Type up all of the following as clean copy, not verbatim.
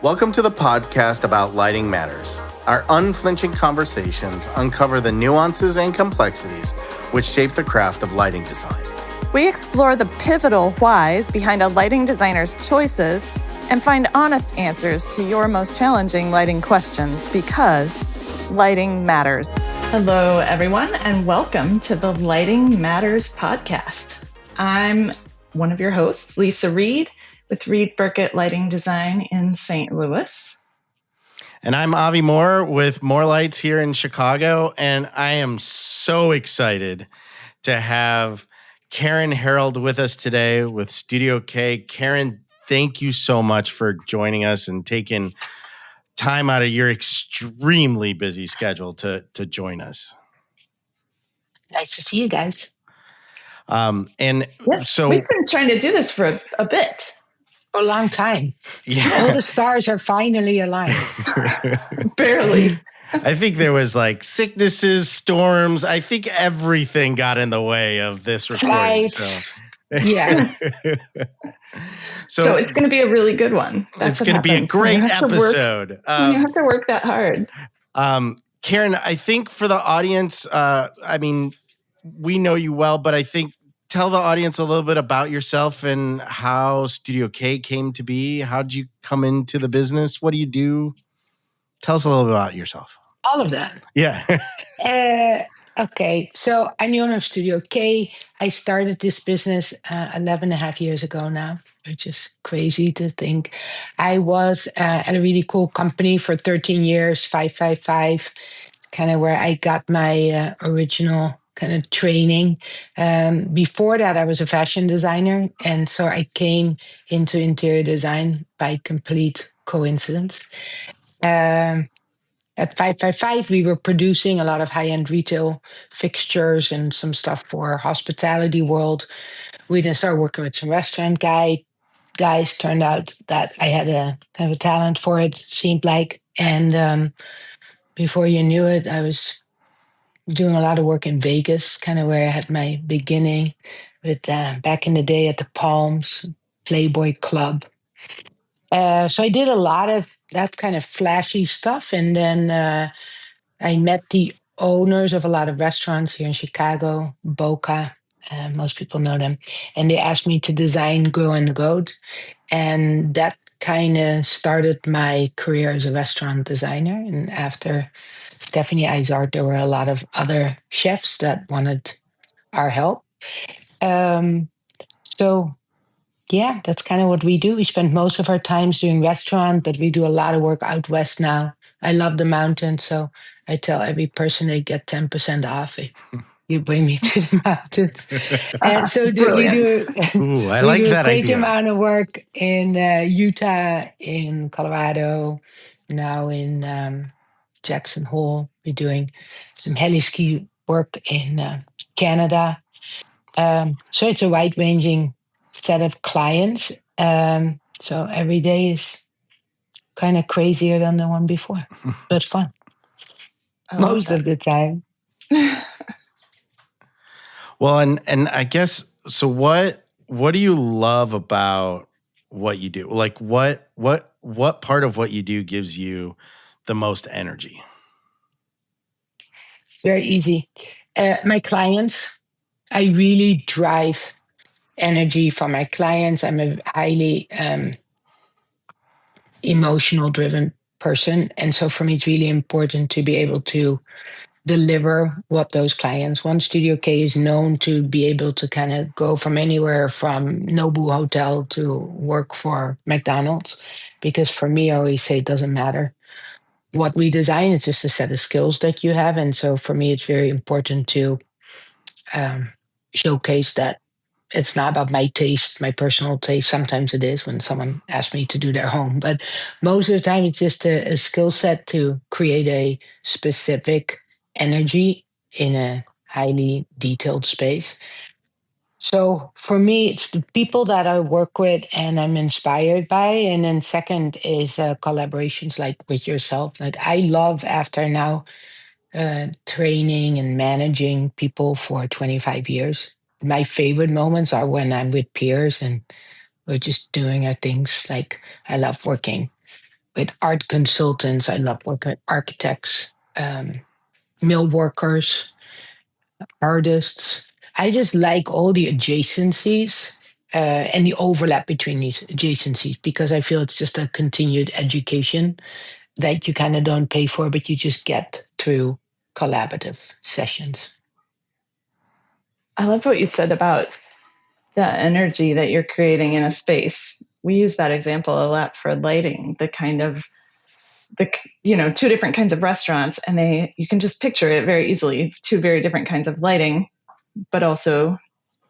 Welcome to the podcast about Lighting Matters. Our unflinching conversations uncover the nuances and complexities which shape the craft of lighting design. We explore the pivotal whys behind a lighting designer's choices and find honest answers to your most challenging lighting questions because lighting matters. Hello, everyone, and welcome to the Lighting Matters podcast. I'm one of your hosts, Lisa Reed, with Reed Burkett Lighting Design in St. Louis. And I'm Avi Moore with More Lights here in Chicago, and I am so excited to have Karen Herold with us today with Studio K. Karen, thank you so much for joining us and taking time out of your extremely busy schedule to join us. Nice to see you guys. So we've been trying to do this for a bit. For a long time. Yeah. All the stars are finally aligned. Barely. I think there was like sicknesses, storms. I think everything got in the way of this recording. Yeah. So it's going to be a really good one. It's going to be a great episode. You have to work that hard. Karen, I think for the audience, we know you well, but I think tell the audience a little bit about yourself and how Studio K came to be. How did you come into the business? What do you do? Tell us a little bit about yourself. All of that. Yeah. Okay. So I'm the owner of Studio K. I started this business 11 and a half years ago now, which is crazy to think. I was at a really cool company for 13 years, 555, kind of where I got my original kind of training. Before that, I was a fashion designer. And so I came into interior design by complete coincidence. At 555, we were producing a lot of high-end retail fixtures and some stuff for hospitality world. We then started working with some restaurant guys. Turned out that I had a kind of a talent for it, seemed like. And before you knew it, I was doing a lot of work in Vegas, kind of where I had my beginning with back in the day at the Palms, Playboy Club. So I did a lot of that kind of flashy stuff. And then I met the owners of a lot of restaurants here in Chicago, Boca. Most people know them. And they asked me to design Grow and Goat. And that kind of started my career as a restaurant designer. And after Stephanie Izard, there were a lot of other chefs that wanted our help. So yeah, that's kind of what we do. We spend most of our times doing restaurant, but we do a lot of work out west now. I love the mountains, so I tell every person they get 10% off if you bring me to the mountains. And so we do. Ooh, I like that idea. A crazy amount of work in Utah, in Colorado, now in Jackson Hole. We're doing some heli ski work in Canada. So it's a wide-ranging set of clients. So every day is kind of crazier than the one before, but fun. Most of the time. Well, and I guess, so what do you love about what you do? Like what part of what you do gives you the most energy? Very easy. My clients, I really drive energy for my clients. I'm a highly emotional driven person. And so for me, it's really important to be able to deliver what those clients want. Studio K is known to be able to kind of go from anywhere from Nobu Hotel to work for McDonald's. Because for me, I always say it doesn't matter what we design, it's just a set of skills that you have. And so for me, it's very important to showcase that it's not about my taste, my personal taste. Sometimes it is when someone asks me to do their home, but most of the time it's just a skill set to create a specific energy in a highly detailed space. So for me, it's the people that I work with and I'm inspired by. And then second is collaborations like with yourself. Like I love after now training and managing people for 25 years. My favorite moments are when I'm with peers and we're just doing our things. Like I love working with art consultants. I love working with architects, mill workers, artists. I just like all the adjacencies and the overlap between these adjacencies because I feel it's just a continued education that you kind of don't pay for, but you just get through collaborative sessions. I love what you said about the energy that you're creating in a space. We use that example a lot for lighting, the kind of two different kinds of restaurants, and you can just picture it very easily, two very different kinds of lighting, but also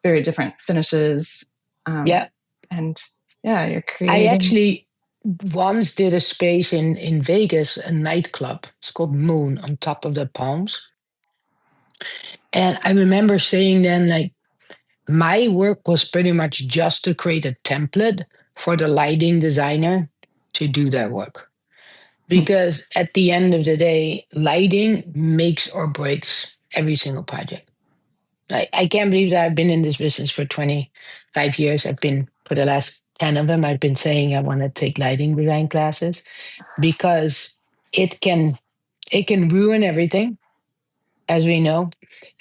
very different finishes. Yeah. And yeah, you're I creating. actually once did a space in Vegas, a nightclub. It's called Moon on top of the Palms. And I remember saying then, like, my work was pretty much just to create a template for the lighting designer to do their work. Because at the end of the day, lighting makes or breaks every single project. I can't believe that I've been in this business for 25 years. I've been, for the last 10 of them, I've been saying I want to take lighting design classes because it can ruin everything, as we know.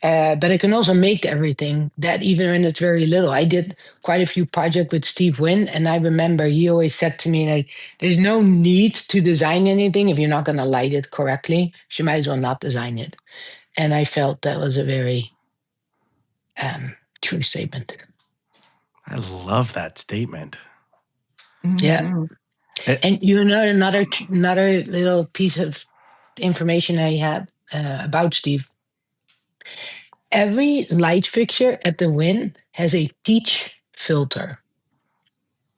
But it can also make everything that even when it's very little. I did quite a few projects with Steve Wynn, and I remember he always said to me, like, there's no need to design anything if you're not going to light it correctly. So you might as well not design it. And I felt that was a very true statement. I love that statement. Yeah. And you know, another little piece of information I had about Steve. Every light fixture at the Win has a peach filter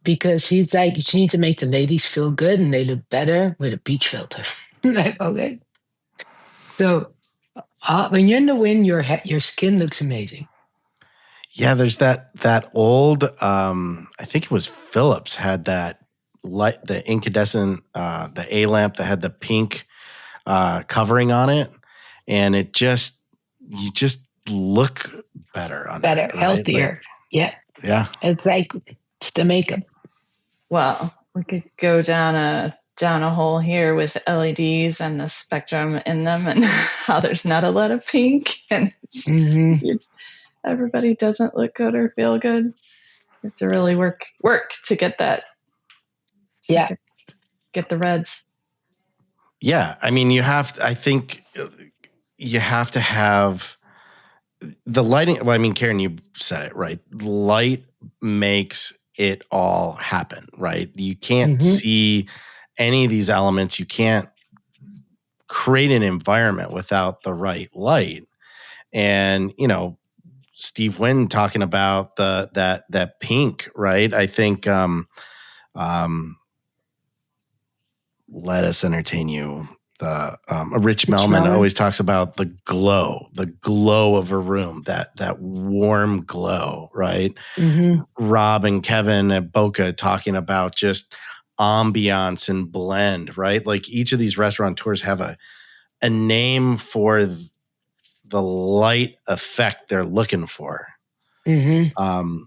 because he's like, you need to make the ladies feel good and they look better with a peach filter. Like, okay. So when you're in the Win, your skin looks amazing. Yeah, there's that old. I think it was Philips had that light, the incandescent, the A lamp that had the pink covering on it, and you just look better under Better, it, right? healthier. Yeah. It's like it's the makeup. Well, we could go down a hole here with LEDs and the spectrum in them, and how there's not a lot of pink, and everybody doesn't look good or feel good. You have to really work to get that. Get the reds. Yeah, I mean, I think you have to have the lighting. Well, I mean, Karen, you said it right. Light makes it all happen, right? You can't see any of these elements. You can't create an environment without the right light. And, Steve Wynn talking about that pink, right? I think let us entertain you. Rich Melman always talks about the glow of a room, that warm glow, right? Rob and Kevin at Boca talking about just ambiance and blend, right? Like each of these restaurateurs have a name for the light effect they're looking for. And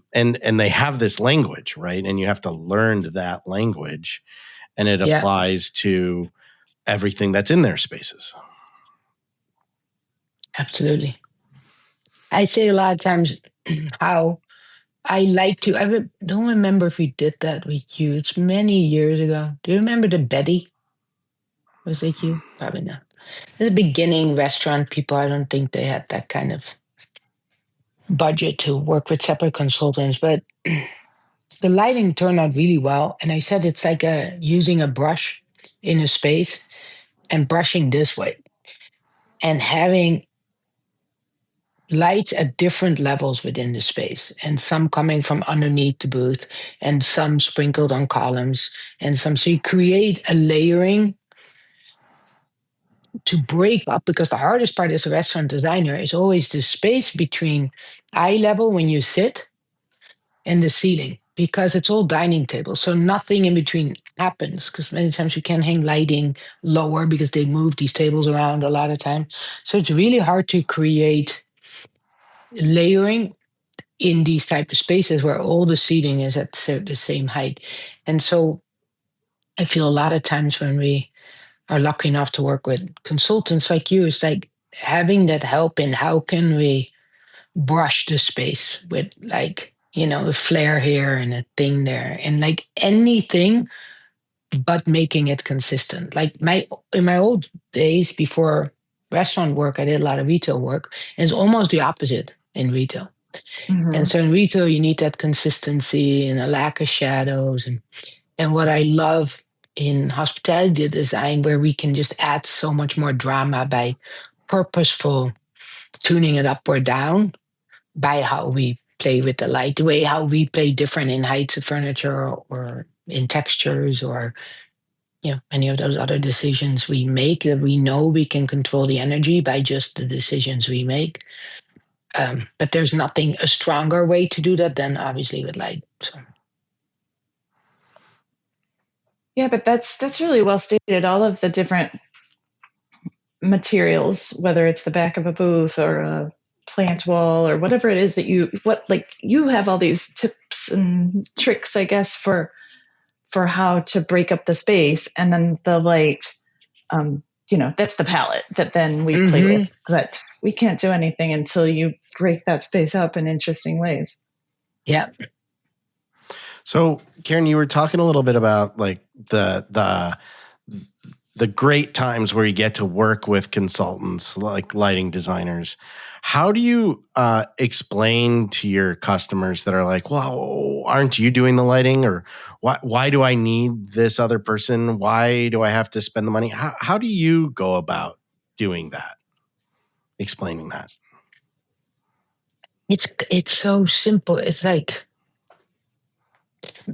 they have this language, right? And you have to learn that language, and it applies to everything that's in their spaces. Absolutely. I say a lot of times how I like to. I don't remember if we did that with you. It's many years ago. Do you remember the Betty? Was it you? Probably not. The beginning restaurant people, I don't think they had that kind of budget to work with separate consultants, but the lighting turned out really well. And I said it's like using a brush in a space and brushing this way and having lights at different levels within the space, and some coming from underneath the booth and some sprinkled on columns and some. So you create a layering to break up, because the hardest part as a restaurant designer is always the space between eye level when you sit and the ceiling, because it's all dining tables. So nothing in between happens, because many times you can't hang lighting lower because they move these tables around a lot of time. So it's really hard to create layering in these type of spaces where all the seating is at the same height. And so I feel a lot of times when we are lucky enough to work with consultants like you, it's like having that help in how can we brush the space with like, a flare here and a thing there and like anything but making it consistent. Like in my old days before restaurant work, I did a lot of retail work. And it's almost the opposite in retail. And so in retail, you need that consistency and a lack of shadows. And what I love in hospitality design, where we can just add so much more drama by purposeful tuning it up or down by how we play with the light, the way how we play different in heights of furniture or in textures or any of those other decisions we make that we know we can control the energy by just the decisions we make. But there's nothing a stronger way to do that than obviously with light. So. Yeah, but that's really well stated. All of the different materials, whether it's the back of a booth or a plant wall or whatever it is that you have all these tips and tricks, I guess, for how to break up the space, and then the light, that's the palette that then we play with. But we can't do anything until you break that space up in interesting ways. Yeah. So, Karen, you were talking a little bit about like the great times where you get to work with consultants like lighting designers. How do you explain to your customers that are like, well, aren't you doing the lighting? Or why do I need this other person? Why do I have to spend the money? How do you go about doing that? Explaining that? It's so simple. It's like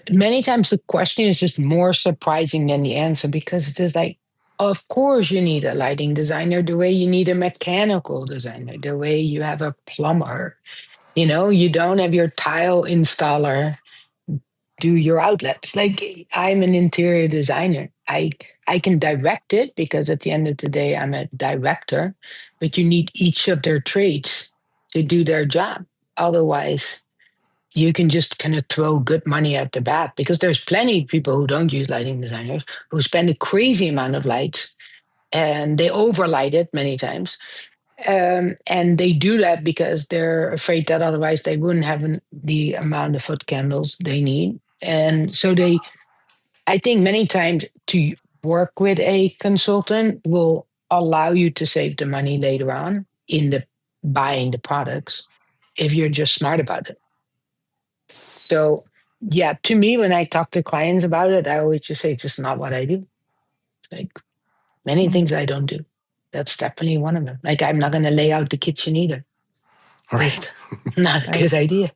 many times the question is just more surprising than the answer because it's just like, of course you need a lighting designer the way you need a mechanical designer, the way you have a plumber. You don't have your tile installer do your outlets. Like I'm an interior designer. I can direct it because at the end of the day I'm a director, but you need each of their trades to do their job. Otherwise, you can just kind of throw good money at the bat because there's plenty of people who don't use lighting designers who spend a crazy amount of lights and they overlight it many times. And they do that because they're afraid that otherwise they wouldn't have the amount of foot candles they need. And so I think many times to work with a consultant will allow you to save the money later on in the buying the products if you're just smart about it. So yeah, to me, when I talk to clients about it, I always just say it's just not what I do. Like many things I don't do. That's definitely one of them. Like I'm not going to lay out the kitchen either. Right. Just not a good idea.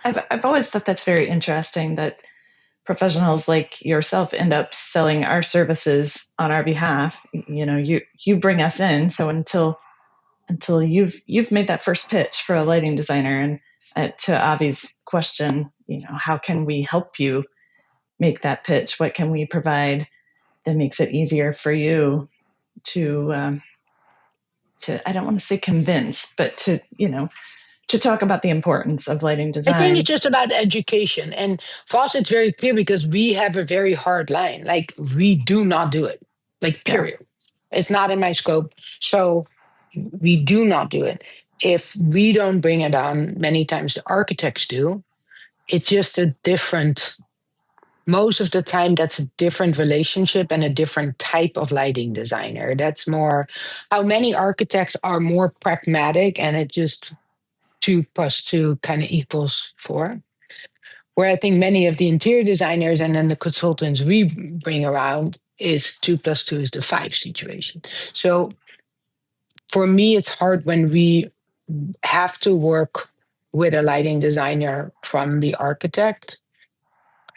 I've always thought that's very interesting that professionals like yourself end up selling our services on our behalf. You bring us in, so until you've made that first pitch for a lighting designer, and to Avi's question, how can we help you make that pitch? What can we provide that makes it easier for you to I don't want to say convince, but to talk about the importance of lighting design. I think it's just about education. And for us, it's very clear because we have a very hard line. Like, we do not do it. Like, period. Yeah. It's not in my scope. So we do not do it. If we don't bring it on, many times the architects do. It's just a different, most of the time, that's a different relationship and a different type of lighting designer. That's more how many architects are more pragmatic and it just 2 + 2 kind of equals 4. Where I think many of the interior designers and then the consultants we bring around is 2 + 2 is the 5 situation. So for me, it's hard when we have to work with a lighting designer from the architect.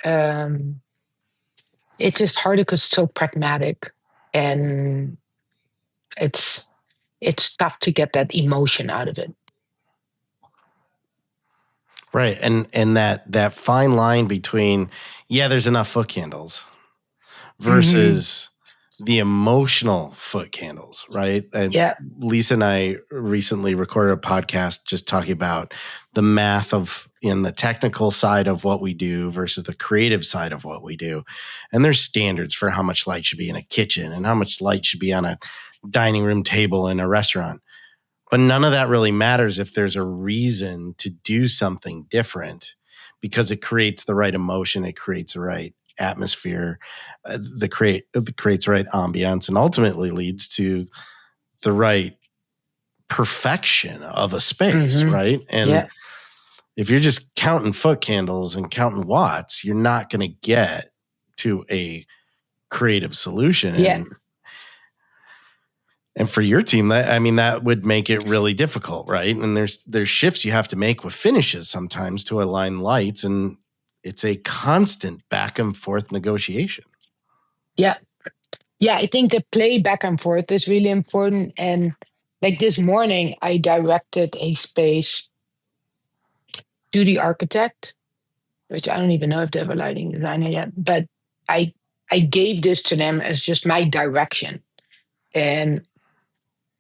It's just hard because it's so pragmatic and it's tough to get that emotion out of it. Right. And that fine line between, there's enough foot candles versus the emotional foot candles, right? And Yeah. Lisa and I recently recorded a podcast just talking about the math of in the technical side of what we do versus the creative side of what we do. And there's standards for how much light should be in a kitchen and how much light should be on a dining room table in a restaurant. But none of that really matters if there's a reason to do something different, because it creates the right emotion, it creates the right atmosphere, it creates the right ambiance, and ultimately leads to the right perfection of a space, right? And if you're just counting foot candles and counting watts, you're not going to get to a creative solution. And for your team, that would make it really difficult, right? And there's shifts you have to make with finishes sometimes to align lights, and it's a constant back and forth negotiation. Yeah. I think the play back and forth is really important. And like this morning, I directed a space to the architect, which I don't even know if they have a lighting designer yet, but I gave this to them as just my direction. And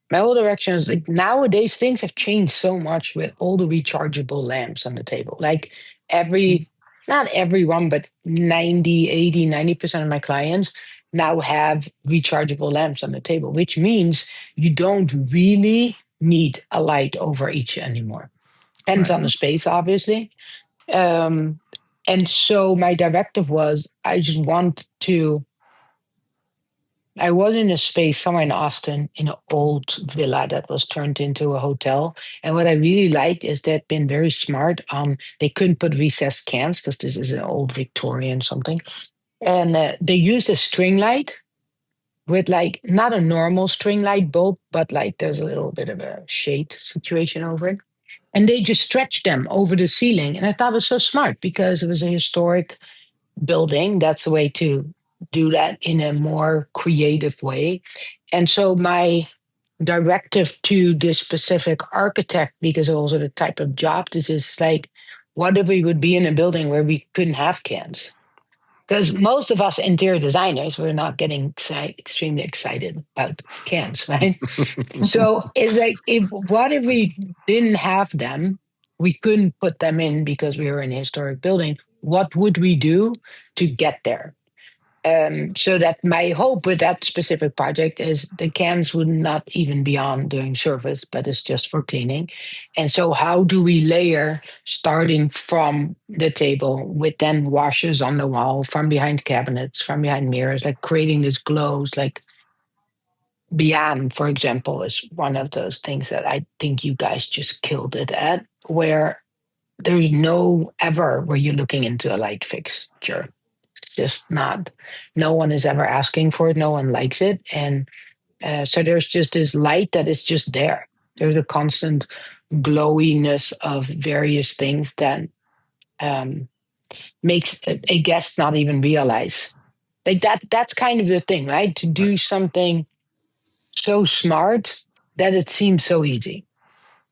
my whole direction is like, nowadays things have changed so much with all the rechargeable lamps on the table. Like not everyone, but 90, 80, 90% of my clients now have rechargeable lamps on the table, which means you don't really need a light over each anymore. Depends on the space, obviously. And so my directive was, I was in a space somewhere in Austin in an old villa that was turned into a hotel. And what I really liked is they'd been very smart. They couldn't put recessed cans because this is an old Victorian something. And they used a string light with like not a normal string light bulb, but like there's a little bit of a shade situation over it. And they just stretched them over the ceiling. And I thought it was so smart because it was a historic building. That's a way to do that in a more creative way. And so my directive to this specific architect, because also the type of job this is, like, what if we would be in a building where we couldn't have cans? Because most of us interior designers, we're not getting extremely excited about cans, right? So it's like, what if we didn't have them? We couldn't put them in because we were in a historic building. What would we do to get there? So that my hope with that specific project is the cans would not even be on during service, but it's just for cleaning. And so how do we layer starting from the table with then washers on the wall, from behind cabinets, from behind mirrors, like creating this glows, like Beyond, for example, is one of those things that I think you guys just killed it at, where there's no ever where you're looking into a light fixture. It's just not. No one is ever asking for it. No one likes it, and so there's just this light that is just there. There's a constant glowiness of various things that makes a guest not even realize like that. That's kind of the thing, right? To do something so smart that it seems so easy.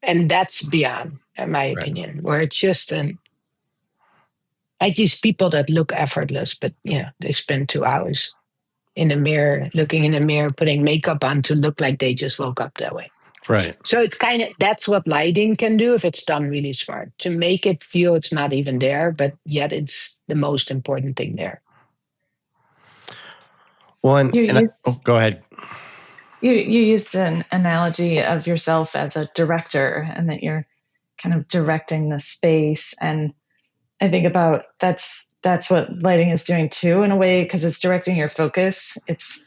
And that's Beyond, in my opinion, where it's just like these people that look effortless, but they spend 2 hours in the mirror, looking in the mirror, putting makeup on to look like they just woke up that way. Right. So it's that's what lighting can do if it's done really smart, to make it feel it's not even there, but yet it's the most important thing there. Well, go ahead. You used an analogy of yourself as a director, and that you're kind of directing the space. And I think about that's what lighting is doing too, in a way, because it's directing your focus. It's,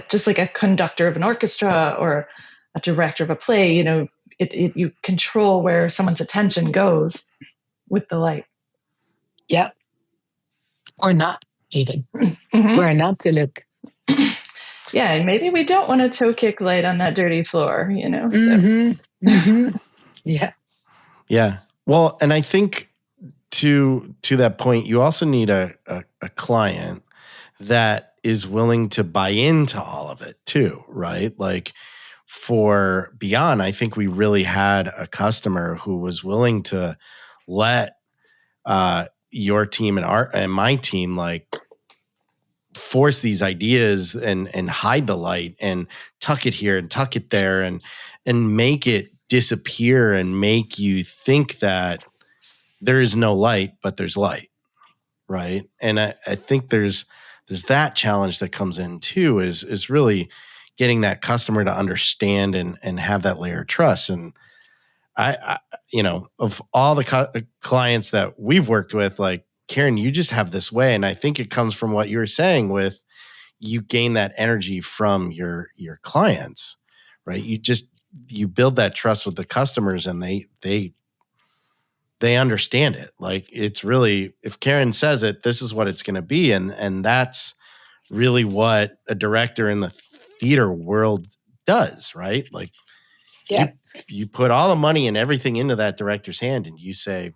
just like a conductor of an orchestra or a director of a play, you control where someone's attention goes with the light. Yeah. Or not even. Where not to look. Yeah, and maybe we don't want a toe kick light on that dirty floor, Yeah. Yeah. Well, and I think to that point, you also need a client that is willing to buy into all of it too, right? Like for Beyond, I think we really had a customer who was willing to let your team and my team like force these ideas and hide the light and tuck it here and tuck it there and make it disappear and make you think that there is no light, but there's light, right? And I think there's that challenge that comes in too, is really getting that customer to understand and have that layer of trust. And I of all the clients that we've worked with, like Karen, you just have this way, and I think it comes from what you were saying with you gain that energy from your clients, right? You build that trust with the customers, and they understand it. Like, it's really, if Karen says it, this is what it's going to be, and that's really what a director in the theater world does, right? Like, Yeah. you put all the money and everything into that director's hand, and you say,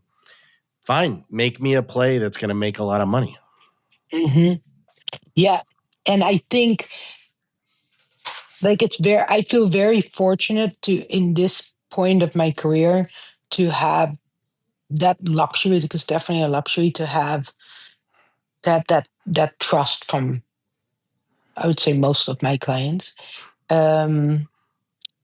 fine, make me a play that's going to make a lot of money. Hmm. Yeah. And I think like I feel very fortunate to, in this point of my career, to have that luxury, because definitely a luxury to have that trust from, I would say, most of my clients. Um,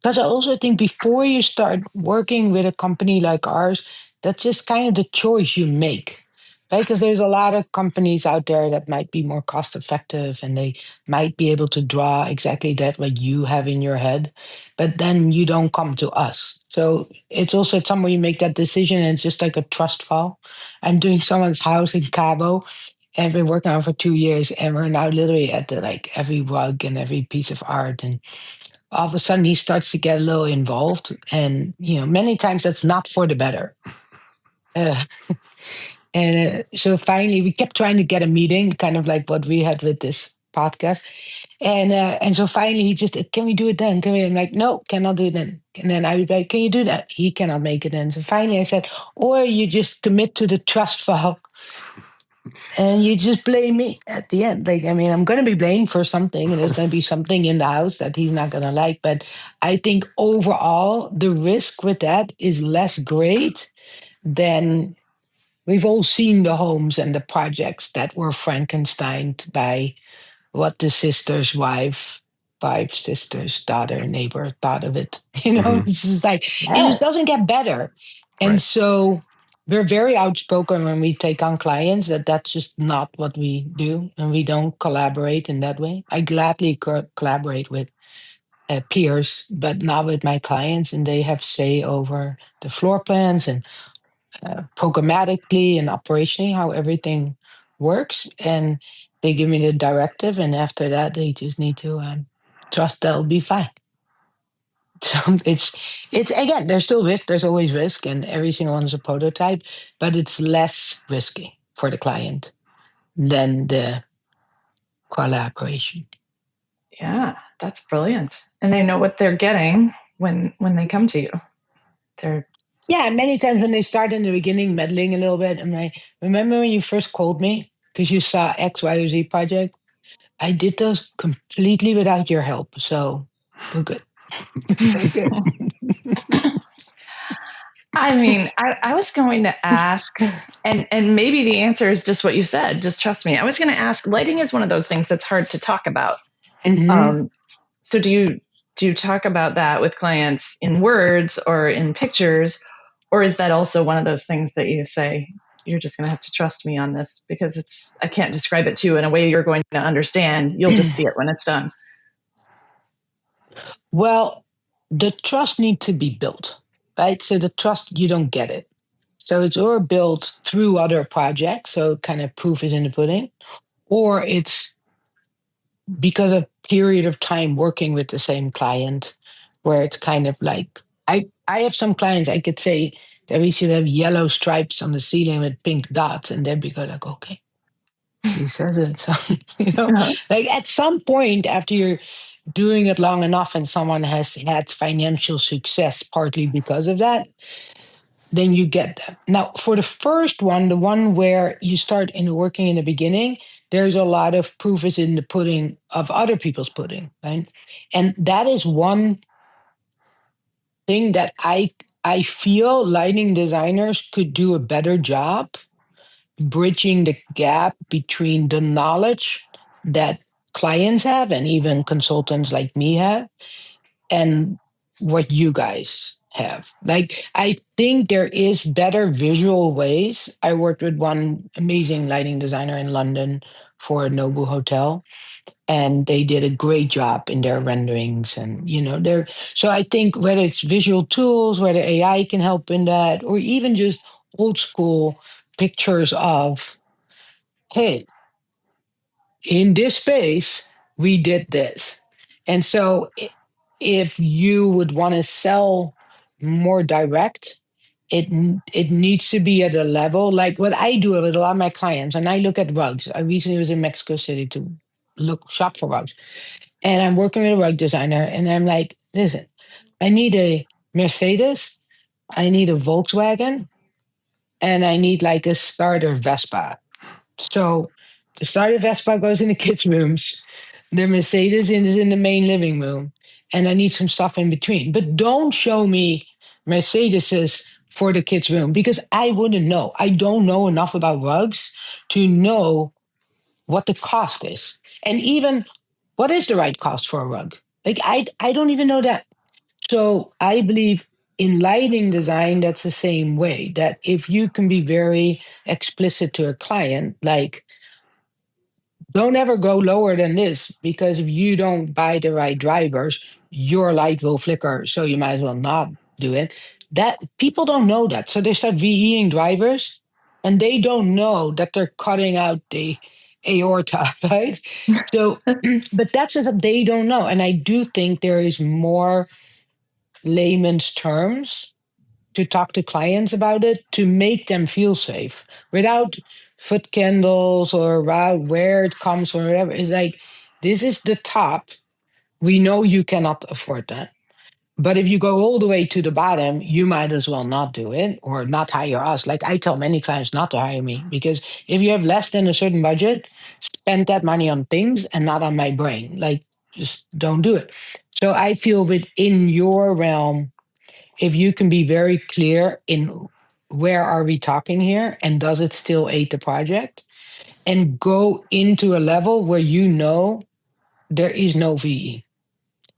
Because I also think before you start working with a company like ours, that's just kind of the choice you make, right? Because there's a lot of companies out there that might be more cost effective and they might be able to draw exactly that what you have in your head, but then you don't come to us. So it's also somewhere you make that decision, and it's just like a trust fall. I'm doing someone's house in Cabo, and been working on it for 2 years, and we're now literally at the like every rug and every piece of art, and all of a sudden he starts to get a little involved, and many times that's not for the better. uh, and so finally we kept trying to get a meeting, kind of like what we had with this podcast, and so finally he just, can we do it then, can we? I'm like, no, cannot do it then. And then I was like, can you do that? He cannot make it then. So finally I said, or you just commit to the trust file and you just blame me at the end. Like, I mean, I'm going to be blamed for something, and there's going to be something in the house that he's not going to like. But I think overall, the risk with that is less great than, we've all seen the homes and the projects that were Frankensteined by what the sister's wife, sister's daughter, neighbor thought of it. Mm-hmm. It's just like, it just Yes. doesn't get better. And Right. so we're very outspoken when we take on clients that that's just not what we do. And we don't collaborate in that way. I gladly collaborate with peers, but not with my clients. And they have say over the floor plans and programmatically and operationally how everything works, and they give me the directive, and after that they just need to trust that will be fine. So it's again, there's still risk, there's always risk, and every single one's a prototype, but it's less risky for the client than the collaboration. Yeah, that's brilliant. And they know what they're getting when they come to you. They're Yeah, many times when they start in the beginning meddling a little bit, I'm like, remember when you first called me because you saw X, Y, or Z project? I did those completely without your help, so we're good. Very good. I mean, I was going to ask, and maybe the answer is just what you said. Just trust me. I was going to ask. Lighting is one of those things that's hard to talk about. Hmm. Um, so do you talk about that with clients in words or in pictures, or is that also one of those things that you say you're just going to have to trust me on this because I can't describe it to you in a way you're going to understand. You'll just see it when it's done. Well, the trust needs to be built, right? So the trust, you don't get it. So it's or built through other projects, so kind of proof is in the pudding, or it's because of period of time working with the same client, where it's kind of like, I have some clients I could say that we should have yellow stripes on the ceiling with pink dots, and they'd be like, okay, she says it. So, Uh-huh. like at some point after you're doing it long enough and someone has had financial success partly because of that, then you get them. Now, for the first one, the one where you start in working in the beginning, there's a lot of proof is in the pudding of other people's pudding, right? And that is one thing that I feel lighting designers could do a better job bridging the gap between the knowledge that clients have and even consultants like me have and what you guys have. Like, I think there is better visual ways. I worked with one amazing lighting designer in London for a Nobu hotel, and they did a great job in their renderings. And, they're, so I think whether it's visual tools, whether AI can help in that, or even just old school pictures of, hey, in this space, we did this. And so if you would want to sell more direct, it needs to be at a level like what I do with a lot of my clients. And I look at rugs. I recently was in Mexico City to shop for rugs. And I'm working with a rug designer, and I'm like, listen, I need a Mercedes, I need a Volkswagen, and I need like a starter Vespa. So the starter Vespa goes in the kids' rooms. The Mercedes is in the main living room, and I need some stuff in between. But don't show me Mercedeses for the kids' room because I wouldn't know. I don't know enough about rugs to know what the cost is, and even what is the right cost for a rug. Like I don't even know that. So I believe in lighting design, that's the same way. That if you can be very explicit to a client, like don't ever go lower than this because if you don't buy the right drivers, your light will flicker. So you might as well not do it. That people don't know that. So they start VEing drivers and they don't know that they're cutting out the aorta, right? So, but that's just they don't know. And I do think there is more layman's terms to talk to clients about it to make them feel safe without foot candles or about where it comes from, whatever. It's like, this is the top. We know you cannot afford that. But if you go all the way to the bottom, you might as well not do it or not hire us. Like I tell many clients not to hire me because if you have less than a certain budget, spend that money on things and not on my brain. Like just don't do it. So I feel within your realm, if you can be very clear in where are we talking here and does it still aid the project and go into a level where there is no VE.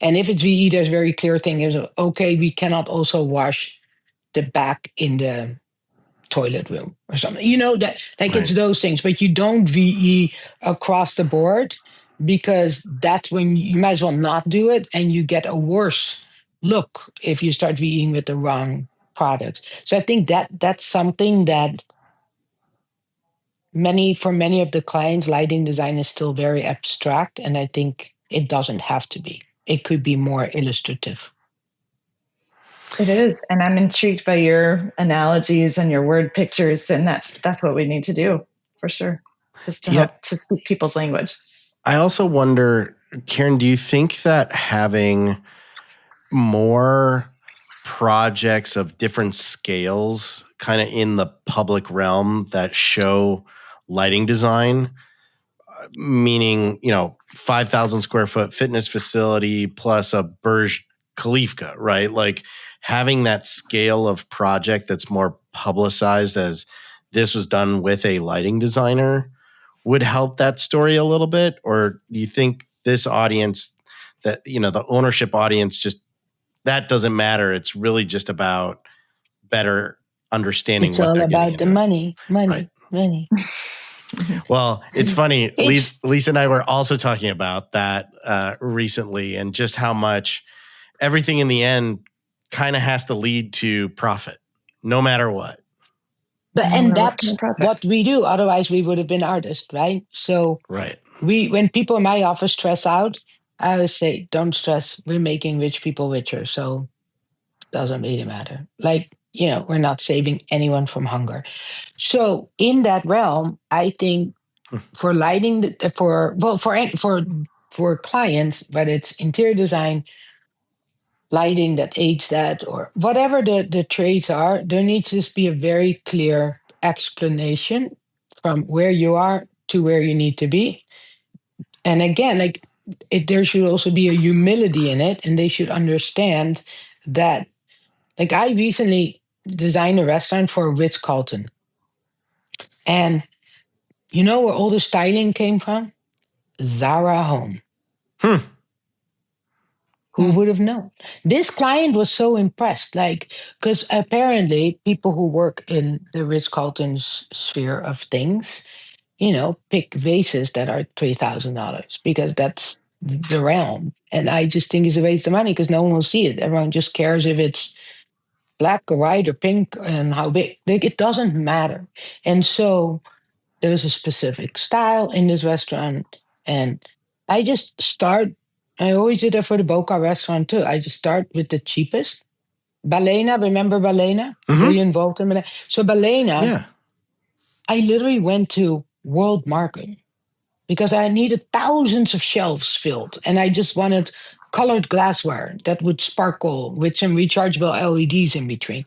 And if it's VE, there's very clear thing is okay, we cannot also wash the back in the toilet room or something. That like Right. it's those things, but you don't VE across the board because that's when you might as well not do it and you get a worse look if you start VEing with the wrong products. So I think that's something that for many of the clients, lighting design is still very abstract, and I think it doesn't have to be. It could be more illustrative. It is, and I'm intrigued by your analogies and your word pictures, and that's what we need to do for sure, just to Yeah. help to speak people's language. I also wonder, Karen, do you think that having more projects of different scales kind of in the public realm that show lighting design, meaning, 5,000 square foot fitness facility plus a Burj Khalifa, right? Like having that scale of project that's more publicized as this was done with a lighting designer would help that story a little bit? Or do you think this audience that, the ownership audience, just that doesn't matter? It's really just about better understanding It's what all they're getting about the into. money, Right. money. Well, it's funny. It's Lisa and I were also talking about that recently, and just how much everything in the end kind of has to lead to profit, no matter what. and We're working on that's what projects. we do. Otherwise, we would have been artists, right? So Right. when people in my office stress out, I always say, "Don't stress. We're making rich people richer, so it doesn't really matter." Like we're not saving anyone from hunger. So in that realm, I think for lighting, for clients, whether it's interior design, lighting that aids that, or whatever the trades are, there needs to just be a very clear explanation from where you are to where you need to be. And again, like there should also be a humility in it, and they should understand that. Like I recently designed a restaurant for Ritz Carlton, and you know where all the styling came from? Zara Home. Hmm. Who would have known? This client was so impressed, like, because apparently people who work in the Ritz-Carlton sphere of things, pick vases that are $3,000 because that's the realm. And I just think it's a waste of money because no one will see it. Everyone just cares if it's black or white or pink and how big. Like, it doesn't matter. And so there was a specific style in this restaurant. And I just start, I always did that for the Boca restaurant too. I just start with the cheapest. Balena, remember Balena? Were you involved in Balena? So Balena, Yeah. I literally went to World Market because I needed thousands of shelves filled and I just wanted colored glassware that would sparkle with some rechargeable LEDs in between.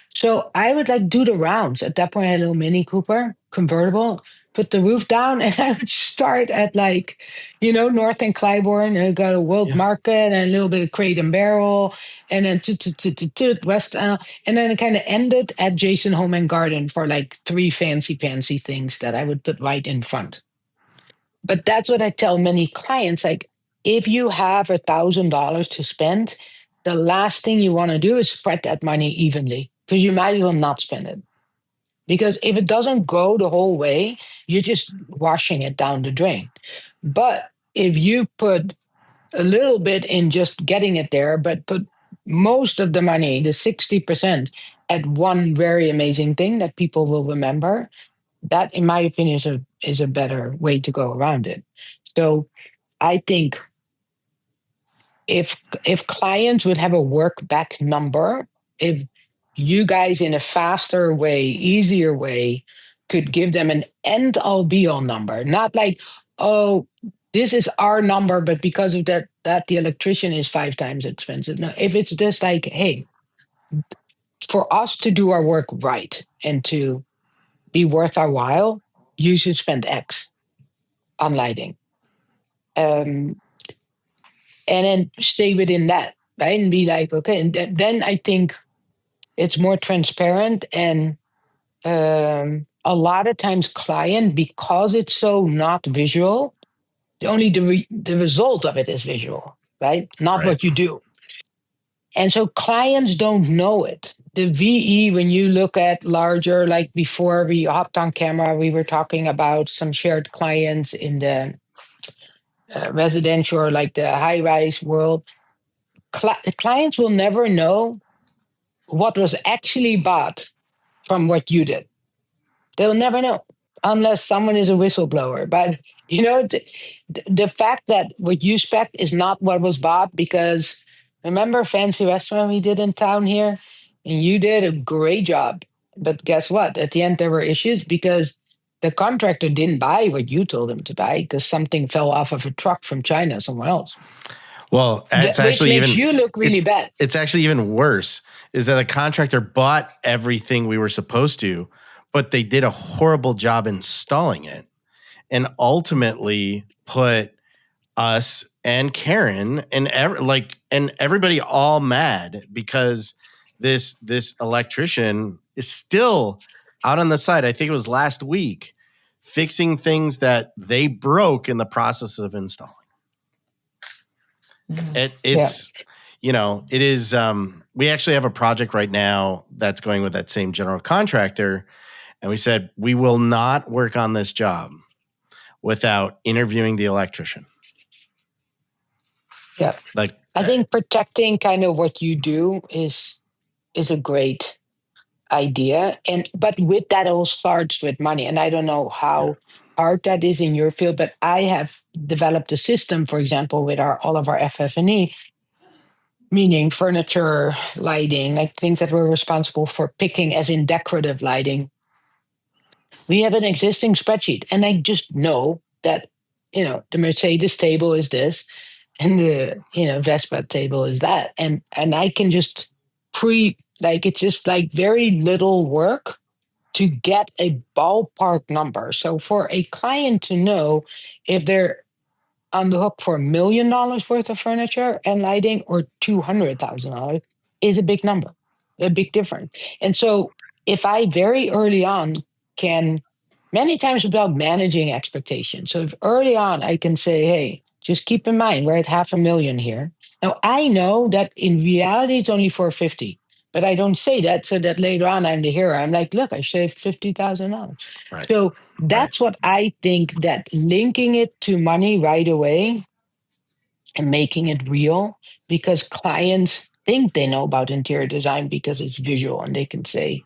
So I would like do the rounds. At that point, I had a little Mini Cooper convertible, put the roof down, and I would start at North and Clybourne, and go to World Market and a little bit of Crate and Barrel, and then to West, and then it kind of ended at Jason Home and Garden for like three fancy things that I would put right in front. But that's what I tell many clients. Like, if you have $1,000 to spend, the last thing you want to do is spread that money evenly because you might as well not spend it. Because if it doesn't go the whole way, you're just washing it down the drain. But if you put a little bit in just getting it there, but put most of the money, the 60%, at one very amazing thing that people will remember, that, in my opinion, is a better way to go around it. So I think if clients would have a work back number, if you guys in a faster way, easier way, could give them an end all be all number, not like, oh, this is our number, but because of that the electrician is 5 times expensive. No, if it's just like, hey, for us to do our work right and to be worth our while, you should spend X on lighting. And then stay within that, right? And be like, okay. And then I think it's more transparent. And a lot of times client, because it's so not visual, only the result of it is visual, right? Not what you do. And so clients don't know it. The VE, when you look at larger, like before we hopped on camera, we were talking about some shared clients in the residential or like the high rise world. Clients will never know what was actually bought from what you did. They'll never know unless someone is a whistleblower. But the fact that what you spec is not what was bought, because remember fancy restaurant we did in town here, and you did a great job. But guess what? At the end, there were issues because the contractor didn't buy what you told him to buy because something fell off of a truck from China somewhere else. Well, it's actually which makes you look really bad. It's actually even worse, is that the contractor bought everything we were supposed to, but they did a horrible job installing it, and ultimately put us and Karen and everybody all mad because this electrician is still out on the side. I think it was last week, fixing things that they broke in the process of installing. It is, we actually have a project right now that's going with that same general contractor. And we said, we will not work on this job without interviewing the electrician. Yeah. I think protecting kind of what you do is a great idea. But with that, all starts with money. And I don't know how hard that is in your field, but I have developed a system, for example, with all of our FF&E, meaning furniture, lighting, like things that we're responsible for picking, as in decorative lighting. We have an existing spreadsheet, and I just know that, the Mercedes table is this, and the, Vespa table is that. And I can just it's just like very little work to get a ballpark number. So for a client to know if they're on the hook for $1 million worth of furniture and lighting or $200,000 is a big number, a big difference. And so if I very early on can, many times about managing expectations. So if early on I can say, hey, Just keep in mind, we're at $500,000 here. Now, I know that in reality, it's only $450,000, but I don't say that so that later on I'm the hero. I'm like, look, I saved $50,000. Right. So that's what I think, that linking it to money right away and making it real, because clients think they know about interior design because it's visual and they can say,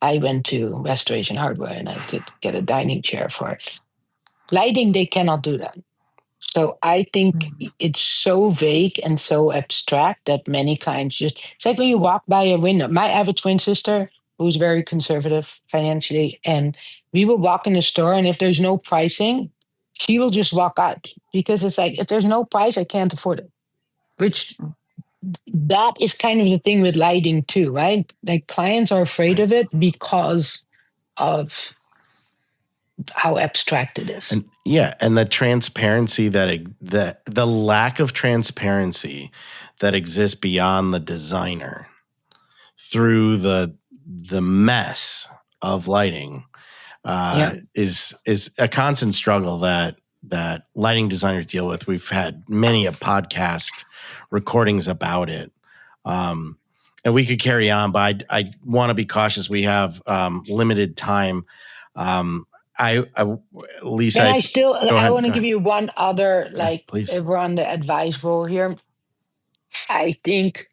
I went to Restoration Hardware and I could get a dining chair for it. Lighting, they cannot do that. So I think it's so vague and so abstract that many clients just, it's like when you walk by a window. I have a twin sister who's very conservative financially, and we will walk in the store, and if there's no pricing, she will just walk out, because it's like, if there's no price, I can't afford it. Which, that is kind of the thing with lighting too, right? Like, clients are afraid of it because of how abstract it is. And the transparency the lack of transparency that exists beyond the designer through the mess of lighting is a constant struggle that lighting designers deal with. We've had many a podcast recordings about it. And we could carry on, but I want to be cautious. We have limited time. Lisa, And I want to go give ahead. you one other, Please. if we're on the advice role here. I think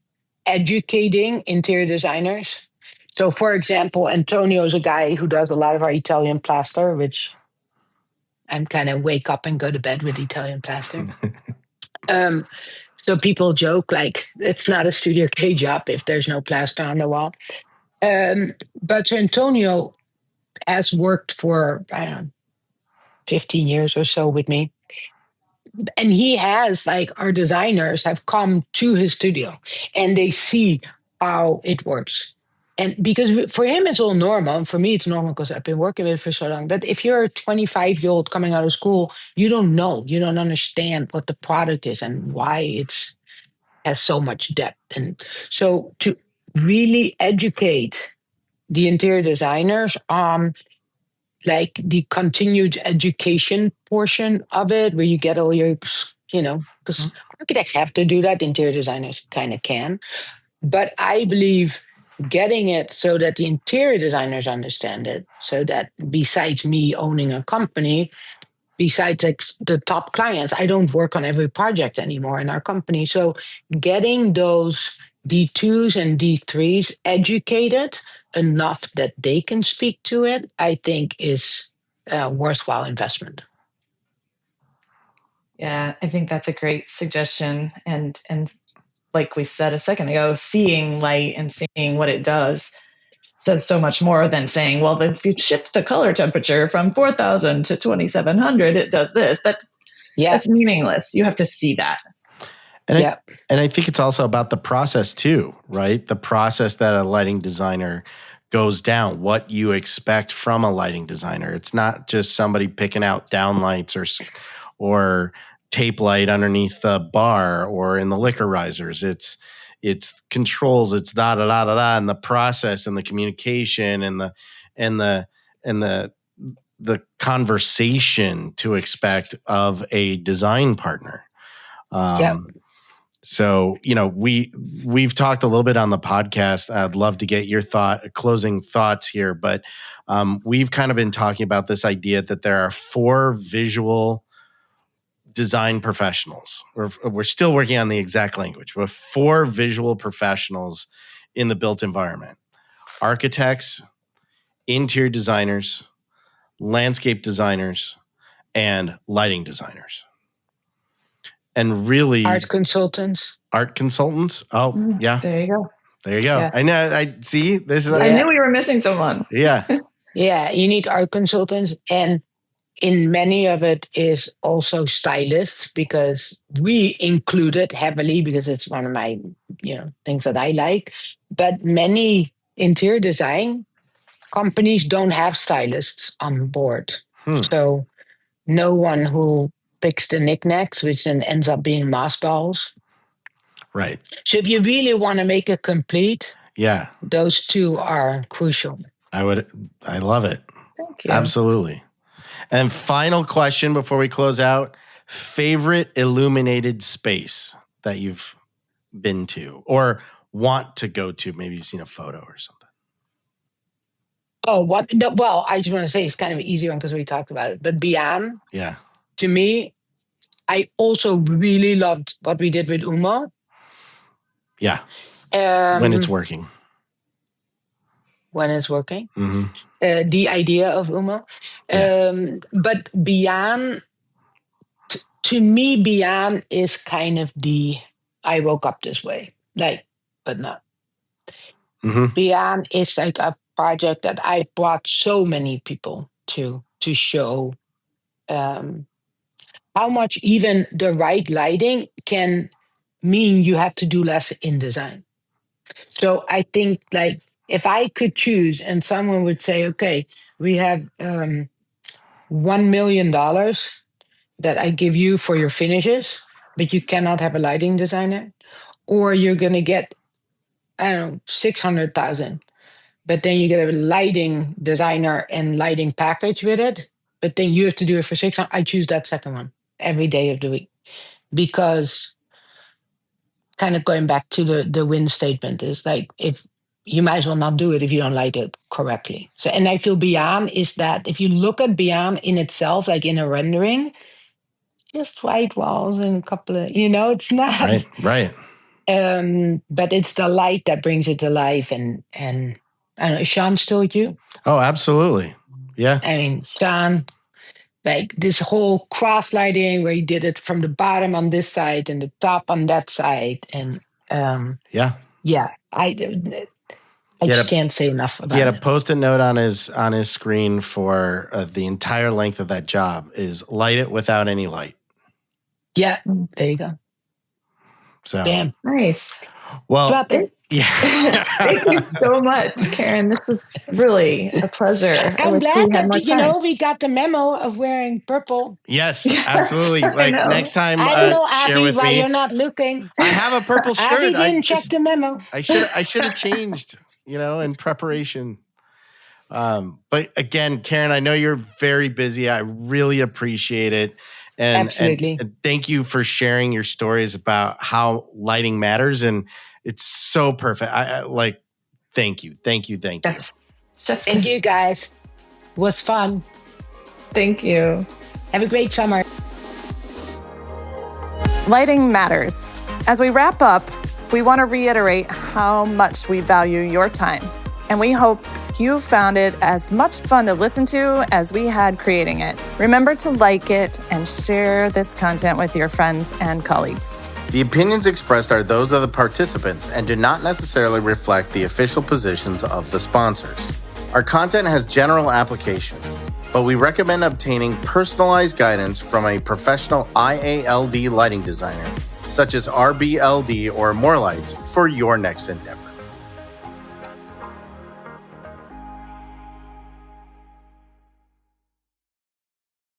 educating interior designers. So, for example, Antonio is a guy who does a lot of our Italian plaster, which I'm kind of wake up and go to bed with Italian plaster. So people joke like, it's not a Studio K job if there's no plaster on the wall. But Antonio has worked for, I don't know, 15 years or so with me. And he has, like, our designers have come to his studio and they see how it works. And because for him, it's all normal. And for me, it's normal because I've been working with it for so long. But if you're a 25-year-old coming out of school, you don't know, you don't understand what the product is and why it's has so much depth. And so to really educate the interior designers on, like, the continued education portion of it, where you get all your, because architects have to do that, interior designers kind of can. But I believe getting it so that the interior designers understand it, so that besides me owning a company, besides like the top clients, I don't work on every project anymore in our company. So getting those D2s and D3s educated enough that they can speak to it, I think is a worthwhile investment. Yeah, I think that's a great suggestion. And like we said a second ago, seeing light and seeing what it does says so much more than saying, well, if you shift the color temperature from 4,000 to 2,700, it does this. That's meaningless. You have to see that. And I think it's also about the process too, right? The process that a lighting designer goes down, what you expect from a lighting designer. It's not just somebody picking out downlights or tape light underneath the bar or in the liquor risers. It's controls, it's da da da da da, and the process and the communication and the conversation to expect of a design partner. So, we've talked a little bit on the podcast. I'd love to get your closing thoughts here, but we've kind of been talking about this idea that there are 4 visual design professionals. We're still working on the exact language. We have 4 visual professionals in the built environment: architects, interior designers, landscape designers, and lighting designers. And really, art consultants. Oh, yeah. There you go. Yes. I know. I see. I knew we were missing someone. Yeah. Yeah, you need art consultants, and in many of it is also stylists, because we include it heavily because it's one of my things that I like. But many interior design companies don't have stylists on board. So no one who picks the knickknacks, which then ends up being moss balls. Right. So if you really want to make it complete, those 2 are crucial. I love it. Thank you. Absolutely. And final question before we close out: favorite illuminated space that you've been to or want to go to? Maybe you've seen a photo or something. Oh, what? No, well, I just want to say it's kind of an easy one because we talked about it. But Beyond, Yeah. to me, I also really loved what we did with Uma. Yeah. When it's working. When it's working. Mm-hmm. The idea of Uma. Yeah. But Beyond, to me, Beyond is kind of I woke up this way. Like, but not. Mm-hmm. Beyond is like a project that I brought so many people to show how much even the right lighting can mean you have to do less in design. So I think, like, if I could choose and someone would say, okay, we have $1 million that I give you for your finishes, but you cannot have a lighting designer, or you're going to get, I don't know, 600,000, but then you get a lighting designer and lighting package with it, but then you have to do it for 600. I choose that second one every day of the week, because kind of going back to the Wynn statement is like, if you might as well not do it if you don't light it correctly. So, and I feel Beyond is that if you look at Beyond in itself, like in a rendering, just white walls and a couple of, it's not. Right. But it's the light that brings it to life. And I don't know, is Sean still with you? Oh, absolutely. Yeah. I mean, Sean, like this whole cross lighting where he did it from the bottom on this side and the top on that side. And yeah, I just can't say enough about it. He had a Post-it note on his screen for the entire length of that job is light it without any light. Yeah, there you go. So bam, nice. Well, drop it. Yeah. Thank you so much, Karen. This was really a pleasure. I'm glad that we got the memo of wearing purple. Yes, absolutely. Like next time, I don't know, share Avi, with why me. you're not looking. I have a purple shirt. Avi didn't check the memo. I should have changed, in preparation. But again, Karen, I know you're very busy. I really appreciate it. Absolutely. And thank you for sharing your stories about how lighting matters. And it's so perfect. Thank you. Thank you. Thank you, guys. It was fun. Thank you. Have a great summer. Lighting matters. As we wrap up, we want to reiterate how much we value your time. And we hope you found it as much fun to listen to as we had creating it. Remember to like it and share this content with your friends and colleagues. The opinions expressed are those of the participants and do not necessarily reflect the official positions of the sponsors. Our content has general application, but we recommend obtaining personalized guidance from a professional IALD lighting designer, such as RBLD or More Lights, for your next endeavor.